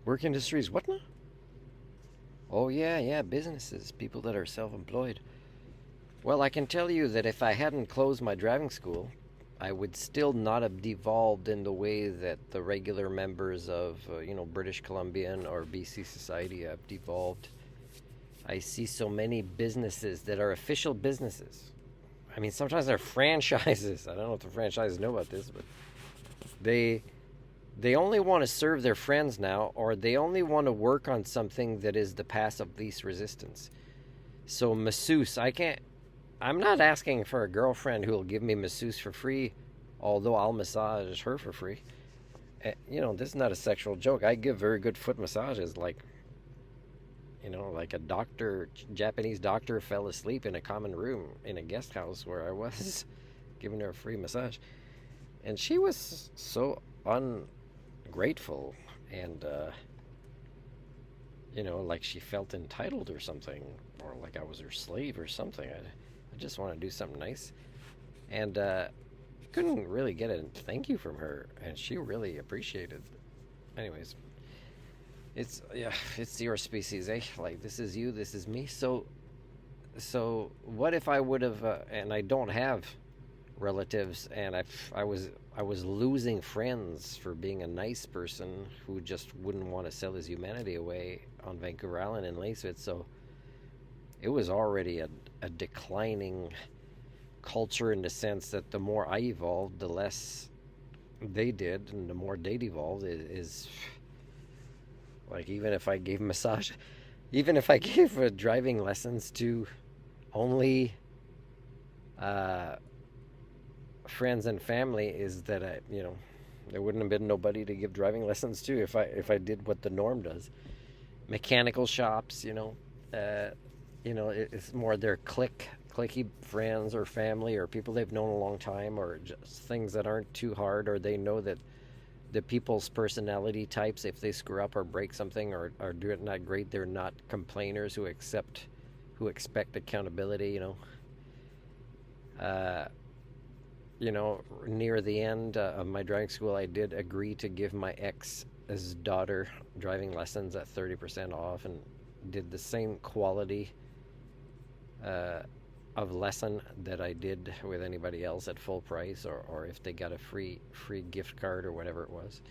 Work industries, what now? Oh, yeah, yeah, businesses, people that are self employed. Well, I can tell you that if I hadn't closed my driving school, I would still not have devolved in the way that the regular members of, British Columbian or BC Society have devolved. I see so many businesses that are official businesses. I mean, sometimes they're franchises. I don't know if the franchises know about this, but they they only want to serve their friends now, or they only want to work on something that is the path of least resistance. So masseuse, I'm not asking for a girlfriend who will give me masseuse for free, although I'll massage her for free. This is not a sexual joke. I give very good foot massages, like a doctor, Japanese doctor fell asleep in a common room in a guest house where I was giving her a free massage. And she was so ungrateful and, like she felt entitled or something, or like I was her slave or something. I just want to do something nice. And couldn't really get a thank you from her, and she really appreciated. Anyways, it's your species, eh? Like this is you, this is me. So what if I would have? And I don't have relatives, and I was losing friends for being a nice person who just wouldn't want to sell his humanity away on Vancouver Island in Lacewitz. So it was already a declining culture in the sense that the more I evolved, the less they did, and the more they evolved is like even if I gave massage, even if I gave driving lessons to only uh, friends and family, is that there wouldn't have been nobody to give driving lessons to if I did what the norm does. Mechanical shops, it's more their clicky friends or family or people they've known a long time, or just things that aren't too hard, or they know that the people's personality types, if they screw up or break something or do it not great, they're not complainers who expect accountability. Uh, Near the end of my driving school, I did agree to give my ex's daughter driving lessons at 30% off, and did the same quality uh, of lesson that I did with anybody else at full price, or if they got a free gift card or whatever it was.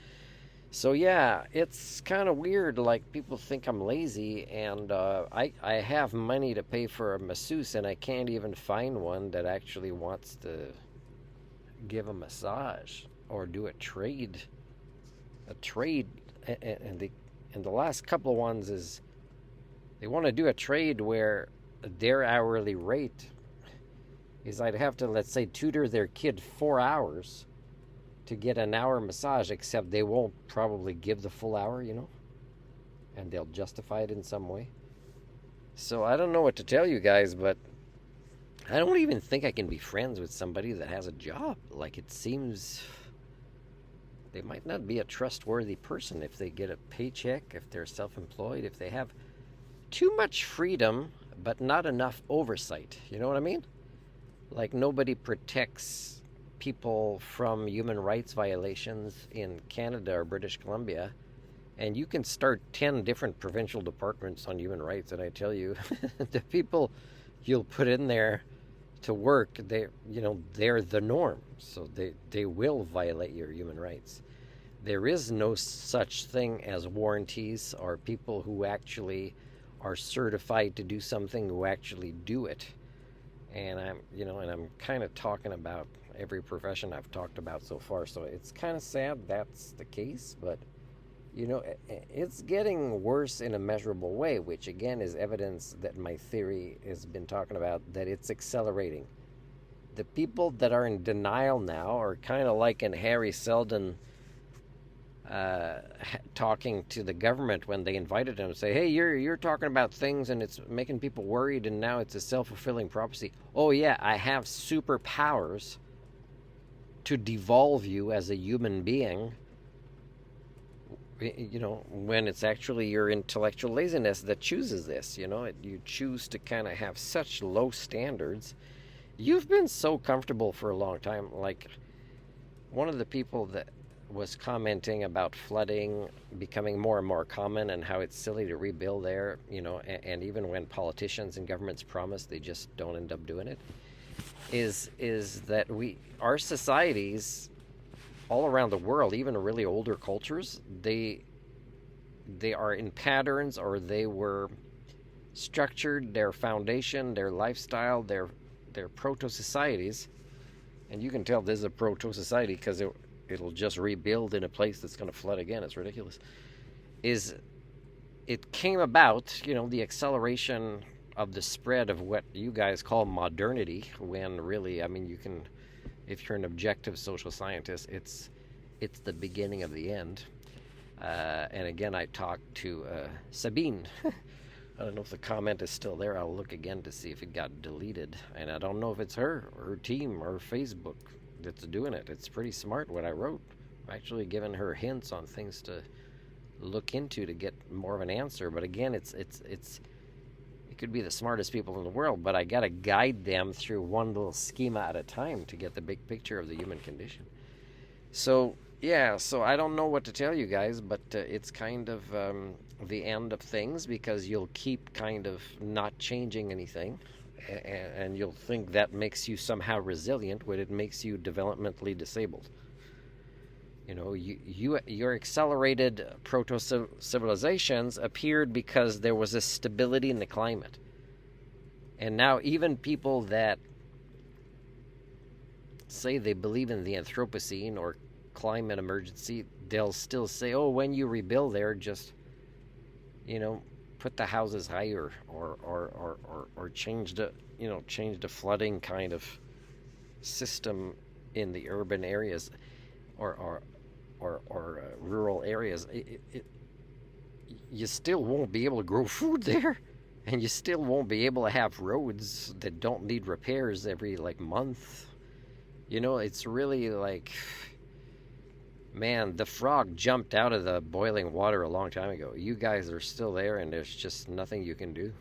So yeah, it's kind of weird. Like people think I'm lazy, and I have money to pay for a masseuse, and I can't even find one that actually wants to give a massage or do a trade, and the last couple of ones is they want to do a trade where their hourly rate is I'd have to, let's say, tutor their kid 4 hours to get an hour massage, except they won't probably give the full hour, and they'll justify it in some way. So I don't know what to tell you guys, but I don't even think I can be friends with somebody that has a job. Like it seems they might not be a trustworthy person if they get a paycheck, if they're self employed, if they have too much freedom but not enough oversight. You know what I mean? Like nobody protects people from human rights violations in Canada or British Columbia. And you can start 10 different provincial departments on human rights, and I tell you, the people you'll put in there to work, they're the norm. So they will violate your human rights. There is no such thing as warranties or people who actually are certified to do something who actually do it. And I'm kind of talking about every profession I've talked about so far. So it's kind of sad that's the case, but it's getting worse in a measurable way, which again is evidence that my theory has been talking about, that it's accelerating. The people that are in denial now are kind of like in Harry Seldon talking to the government when they invited him, say, hey, you're talking about things and it's making people worried, and now it's a self-fulfilling prophecy. Oh yeah, I have superpowers to devolve you as a human being, when it's actually your intellectual laziness that chooses this. You choose to kind of have such low standards. You've been so comfortable for a long time. Like one of the people that was commenting about flooding becoming more and more common and how it's silly to rebuild there, and even when politicians and governments promise, they just don't end up doing it. Is that our societies all around the world, even really older cultures, they are in patterns, or they were structured, their foundation, their lifestyle, their proto-societies. And you can tell this is a proto-society because it'll just rebuild in a place that's going to flood again. It's ridiculous. Is it came about, the acceleration of the spread of what you guys call modernity, when really, I mean, you can, if you're an objective social scientist, it's the beginning of the end. And again, I talked to Sabine. I don't know if the comment is still there. I'll look again to see if it got deleted. And I don't know if it's her or her team or Facebook that's doing it. It's pretty smart what I wrote. I've actually given her hints on things to look into to get more of an answer. But again, it could be the smartest people in the world, but I got to guide them through one little schema at a time to get the big picture of the human condition. So yeah, so I don't know what to tell you guys, but it's kind of the end of things, because you'll keep kind of not changing anything, and you'll think that makes you somehow resilient when it makes you developmentally disabled. Your accelerated proto-civilizations appeared because there was a stability in the climate. And now even people that say they believe in the Anthropocene or climate emergency, they'll still say, oh, when you rebuild there, just, put the houses higher, or change the flooding kind of system in the urban areas, or rural areas. You still won't be able to grow food there, and you still won't be able to have roads that don't need repairs every month. It's really like, man, the frog jumped out of the boiling water a long time ago. You guys are still there, and there's just nothing you can do.